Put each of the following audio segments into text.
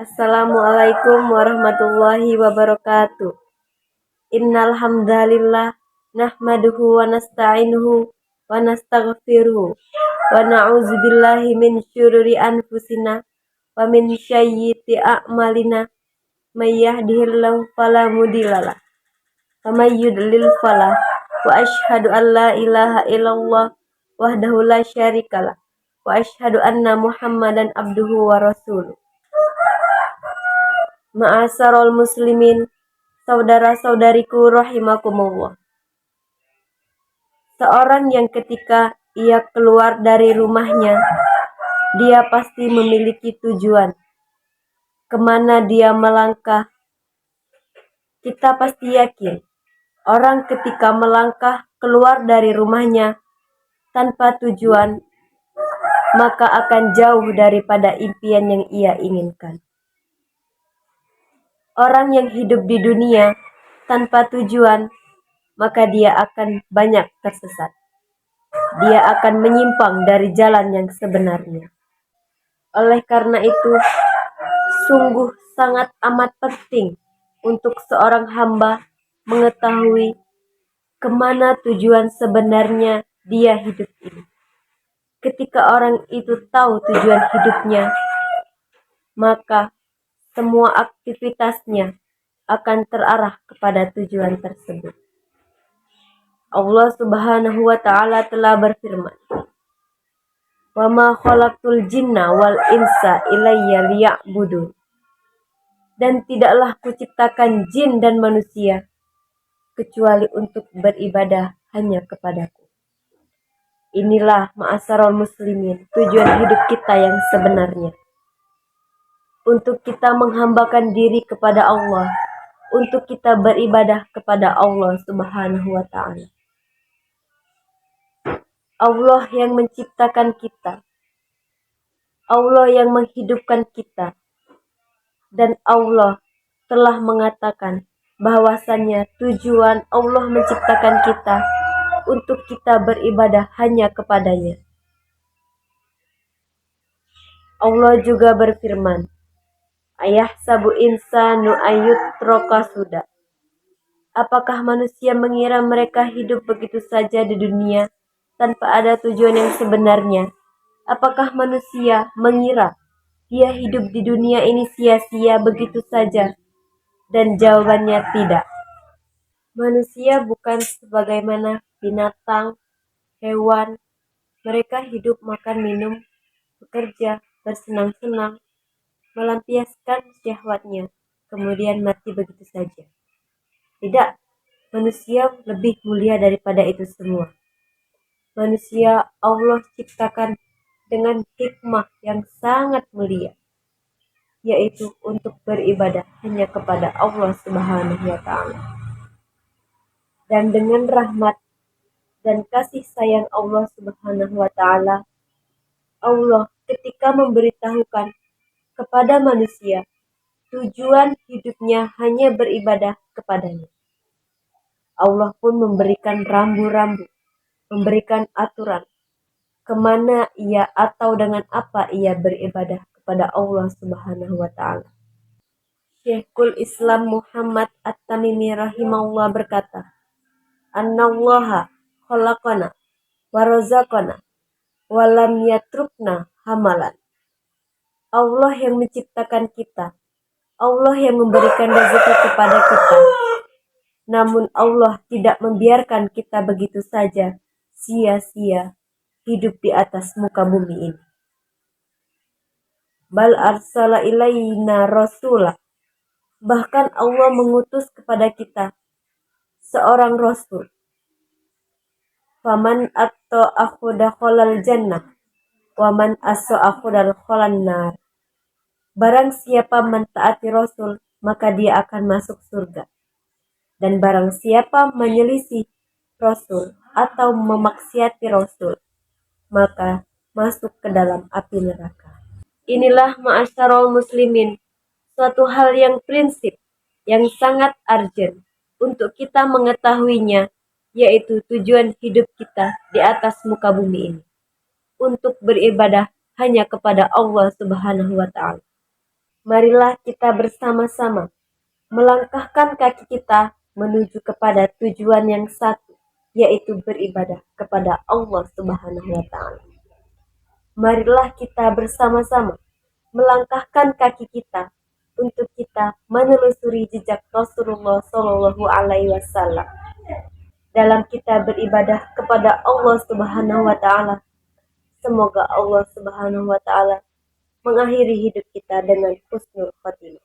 Assalamualaikum warahmatullahi wabarakatuh. Innal hamdalillah nahmaduhu wa nasta'inuhu wa nastaghfiruhu wa na'udzu billahi min syururi anfusina wa min sayyiati a'malina may yahdihillahu fala mudhillalah wa may yudlil fala wa asyhadu an la ilaha illallah wahdahu la syarikalah wa asyhadu anna Muhammadan abduhu wa rasuluh. Ma'asarul muslimin, saudara-saudariku rahimakumullah. Seorang yang ketika ia keluar dari rumahnya, dia pasti memiliki tujuan. Kemana dia melangkah? Kita pasti yakin, orang ketika melangkah keluar dari rumahnya tanpa tujuan, maka akan jauh daripada impian yang ia inginkan. Orang yang hidup di dunia tanpa tujuan, maka dia akan banyak tersesat. Dia akan menyimpang dari jalan yang sebenarnya. Oleh karena itu, sungguh sangat amat penting untuk seorang hamba mengetahui kemana tujuan sebenarnya dia hidup ini. Ketika orang itu tahu tujuan hidupnya, maka semua aktivitasnya akan terarah kepada tujuan tersebut. Allah Subhanahu wa Ta'ala telah berfirman, "Wa ma khalaqtul jinna wal insa ilayya liya'budun." Dan tidaklah kuciptakan jin dan manusia kecuali untuk beribadah hanya kepadaku. Inilah ma'asarul muslimin, tujuan hidup kita yang sebenarnya. Untuk kita menghambakan diri kepada Allah, untuk kita beribadah kepada Allah Subhanahu wa Ta'ala. Allah yang menciptakan kita, Allah yang menghidupkan kita, dan Allah telah mengatakan bahwasannya tujuan Allah menciptakan kita untuk kita beribadah hanya kepadanya. Allah juga berfirman, "Ayahsabu insanu ayyutraka suda." Apakah manusia mengira mereka hidup begitu saja di dunia tanpa ada tujuan yang sebenarnya? Apakah manusia mengira dia hidup di dunia ini sia-sia begitu saja? Dan jawabannya tidak. Manusia bukan sebagaimana binatang, hewan. Mereka hidup, makan, minum, bekerja, bersenang-senang, melampiaskan syahwatnya, kemudian mati begitu saja. Tidak, manusia lebih mulia daripada itu semua. Manusia Allah ciptakan dengan hikmah yang sangat mulia, yaitu untuk beribadah hanya kepada Allah Subhanahu wa Ta'ala. Dan dengan rahmat dan kasih sayang Allah Subhanahu wa Ta'ala, Allah ketika memberitahukan kepada manusia tujuan hidupnya hanya beribadah kepadanya, Allah pun memberikan rambu-rambu, memberikan aturan kemana ia atau dengan apa ia beribadah kepada Allah Subhanahu wa Ta'ala. Syekhul Islam Muhammad At-Tamimi rahimahullah berkata, "Annallaha khalaqana wa razaqana wa lam yatrukna hamalan." Allah yang menciptakan kita, Allah yang memberikan rezeki kepada kita. Namun Allah tidak membiarkan kita begitu saja sia-sia hidup di atas muka bumi ini. Bal arsala ilaina rasulah. Bahkan Allah mengutus kepada kita seorang rasul. Faman atta'ahu dakhalal jannah wa man asa'ahu dakhalan nar. Barang siapa mentaati rasul, maka dia akan masuk surga. Dan barang siapa menyelisih rasul atau memaksiati rasul, maka masuk ke dalam api neraka. Inilah ma'asyarul muslimin, suatu hal yang prinsip, yang sangat urgent untuk kita mengetahuinya, yaitu tujuan hidup kita di atas muka bumi ini, untuk beribadah hanya kepada Allah Subhanahu wa Ta'ala. Marilah kita bersama-sama melangkahkan kaki kita menuju kepada tujuan yang satu, yaitu beribadah kepada Allah Subhanahu wa Ta'ala. Marilah kita bersama-sama melangkahkan kaki kita untuk kita menelusuri jejak Rasulullah Shallallahu Alaihi Wasallam dalam kita beribadah kepada Allah Subhanahu Wa Ta'ala. Semoga Allah Subhanahu Wa Ta'ala mengakhiri hidup kita dengan husnul khotimah.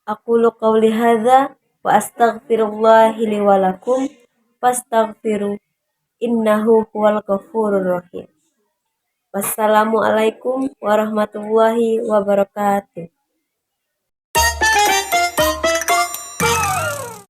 Aqulu qawli hadza wa astaghfirullahi li wa lakum fastaghfiru innahu huwal ghafurur rahim. Wassalamualaikum warahmatullahi wabarakatuh.